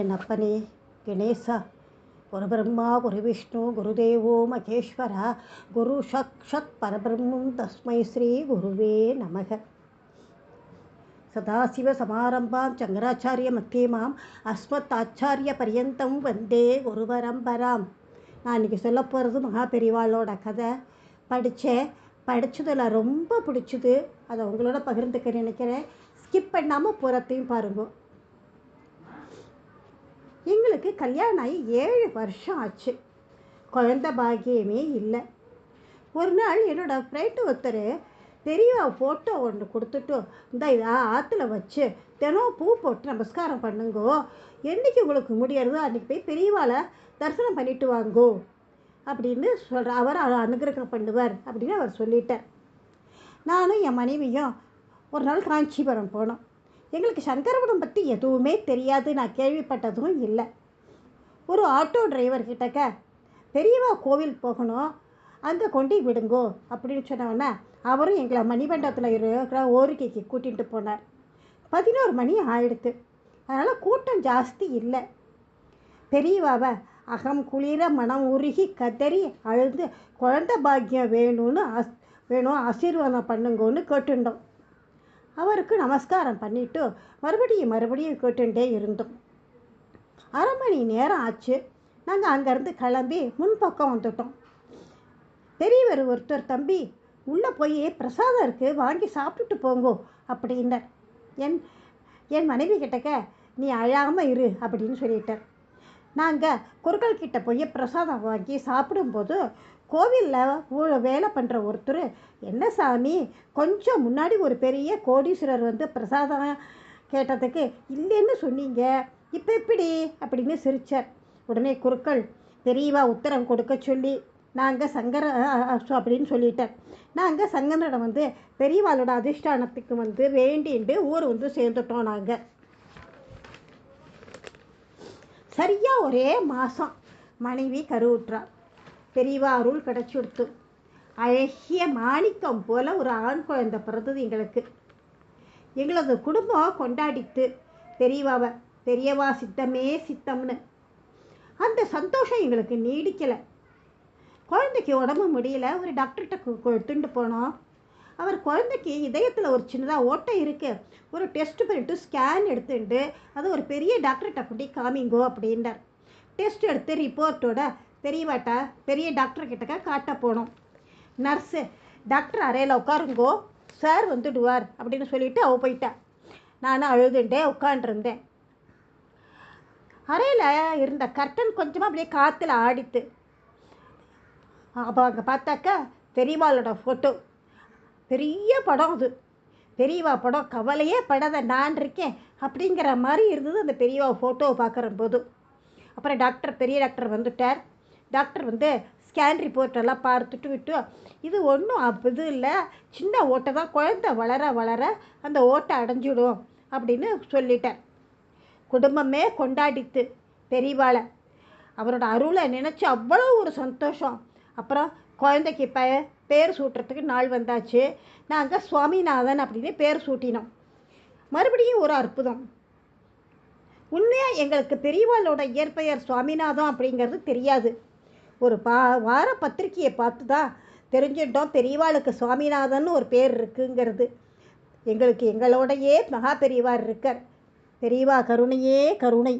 என் அப்பனே கணேசா, குரு பிரம்மா குரு விஷ்ணு குருதேவோ மகேஸ்வரா, குரு சாக்ஷாத் பரபிரம்மம் தஸ்மை ஸ்ரீ குருவே நமக. சதாசிவசமாரம்பாம் சங்கராச்சாரிய மத்தியமாம் அஸ்மத் ஆச்சாரிய பரியந்தம் வந்தே குரு பரம்பராம். நான் இன்றைக்கி சொல்ல போகிறது மகாபெரிவாளோட கதை. படித்ததில் ரொம்ப பிடிச்சது, அதை உங்களோட பகிர்ந்துக்க நினைக்கிறேன். ஸ்கிப் பண்ணாமல் பூரத்தையும் பாருங்க. எங்களுக்கு கல்யாணம் ஆகி 7 வருஷம் ஆச்சு. குழந்த பாக்கியமே இல்லை. ஒரு நாள் என்னோடய ஃப்ரெண்டு ஒருத்தர் பெரியவா ஃபோட்டோ ஒன்று கொடுத்துட்டு, இந்த இதா ஆற்றுல வச்சு தினம் பூ போட்டு நமஸ்காரம் பண்ணுங்கோ, என்றைக்கு உங்களுக்கு முடியறதோ அன்றைக்கி போய் பெரியவாளை தரிசனம் பண்ணிட்டு வாங்கோ அப்படின்னு சொல்கிற. அவர் அனுகிரகம் பண்ணுவார் அப்படின்னு அவர் சொல்லிட்டார். நானும் என் மனைவியும் ஒரு நாள் காஞ்சிபுரம் போனோம். எங்களுக்கு சங்கரவனம் பற்றி எதுவுமே தெரியாது, நான் கேள்விப்பட்டதும் இல்லை. ஒரு ஆட்டோ டிரைவர்கிட்டக்க பெரியவா கோவில் போகணும், அங்கே கொண்டு விடுங்கோ அப்படின்னு சொன்னோன்னே அவரும் எங்களை மணிமண்டபத்தில் இருக்கிற ஓரிக்கைக்கு கூட்டிகிட்டு போனார். 11 மணி ஆயிடுத்து. அதனால் கூட்டம் ஜாஸ்தி இல்லை. பெரியவாவை அகம் குளிர மனம் உருகி கதறி அழுது குழந்த பாக்கியம் வேணும் ஆசீர்வாதம் பண்ணுங்கன்னு கேட்டுட்டோம். அவருக்கு நமஸ்காரம் பண்ணிவிட்டு மறுபடியும் கேட்டுட்டே இருந்தோம். 1/2 மணி நேரம் ஆச்சு. நாங்கள் அங்கேருந்து கிளம்பி முன்பக்கம் வந்துட்டோம். பெரியவர் ஒருத்தர், தம்பி உள்ளே போய் பிரசாதம் இருக்குது, வாங்கி சாப்பிட்டுட்டு போங்கோ அப்படின்னார். என் மனைவி கிட்டக்க நீ அழாமல் இரு அப்படின்னு சொல்லிட்டார். நாங்கள் குருக்கள்கிட்ட போய் பிரசாதம் வாங்கி சாப்பிடும்போது கோவிலில் வேலை பண்ணுற ஒருத்தர், என்ன சாமி கொஞ்சம் முன்னாடி ஒரு பெரிய கோடீஸ்வரர் வந்து பிரசாதம் கேட்டதுக்கு இல்லைன்னு சொன்னீங்க, இப்போ எப்படி அப்படின்னு சிரித்தார். உடனே குருக்கள் பெரியவா உத்தரம் கொடுக்க சொல்லி நாங்கள் அப்படின்னு சொல்லிட்டார். நாங்கள் சங்கரனிடம் வந்து பெரியவாளோட அதிஷ்டானத்துக்கு வந்து வேண்டிண்டு ஊர் வந்து சேர்ந்துட்டோம். நாங்கள் சரியாக ஒரே மாதம் மனைவி கருவுற்றார். பெரியவா அருள் கிடச்சுடுத்து. அழகிய மாணிக்கம் போல் ஒரு ஆண் குழந்தை பிறந்தது எங்களுக்கு. எங்களது குடும்பம் கொண்டாடித்து பெரியவா சித்தமே சித்தம்னு. அந்த சந்தோஷம் எங்களுக்கு நீடிக்கலை. குழந்தைக்கு உடம்பு முடியல, ஒரு டாக்டர்கிட்ட எடுத்துட்டு போனோம். அவர் குழந்தைக்கு இதயத்தில் ஒரு சின்னதாக ஓட்டை இருக்குது, ஒரு டெஸ்ட் பண்ணிட்டு ஸ்கேன் எடுத்துட்டு அது ஒரு பெரிய டாக்டர்கிட்ட கொண்டு காமிங்கோ அப்படின்றார். டெஸ்ட் எடுத்து ரிப்போர்ட்டோட பெரிய டாக்டர்கிட்ட காட்ட போனோம். நர்ஸு, டாக்டர் அறையில் உட்காருங்கோ, சார் வந்துடுவார் அப்படின்னு சொல்லிவிட்டு அவள் போயிட்டா. நானும் அழுதுண்டே உட்காண்டிருந்தேன். அறையில் இருந்த கர்டன் கொஞ்சமாக அப்படியே காற்றுல ஆடித்து. அப்போ அங்கே பார்த்தாக்கா பெரியவாளோட ஃபோட்டோ, பெரிய படம். அது பெரியவா படம், கவலையே படாத நான் இருக்கேன் அப்படிங்கிற மாதிரி இருந்தது அந்த பெரியவா ஃபோட்டோவை பார்க்குற போது. அப்புறம் பெரிய டாக்டர் வந்துட்டார். டாக்டர் வந்து ஸ்கேன் ரிப்போர்ட்டெல்லாம் பார்த்துட்டு விட்டு, இது ஒன்றும் இது இல்லை, சின்ன ஓட்டை தான், குழந்தை வளர அந்த ஓட்டை அடைஞ்சிடும் அப்படின்னு சொல்லிட்டார். குடும்பமே கொண்டாடித்து பெரியவாளை. அவரோட அருளை நினச்சி அவ்வளோ ஒரு சந்தோஷம். அப்புறம் குழந்தைக்கு பேர் சூட்டுறதுக்கு நாள் வந்தாச்சு. நாங்கள் சுவாமிநாதன் அப்படின்னு பேர் சூட்டினோம். மறுபடியும் ஒரு அற்புதம். உண்மையாக எங்களுக்கு பெரியவாளோட இயற்பெயர் சுவாமிநாதன் அப்படிங்கிறது தெரியாது. ஒரு வார பத்திரிக்கையை பார்த்து தான் தெரிஞ்சுட்டோம் பெரியவாளுக்கு சுவாமிநாதன் ஒரு பேர் இருக்குங்கிறது. எங்களோடையே மகா பெரியவார் இருக்கார். பெரியவா கருணையே கருணை.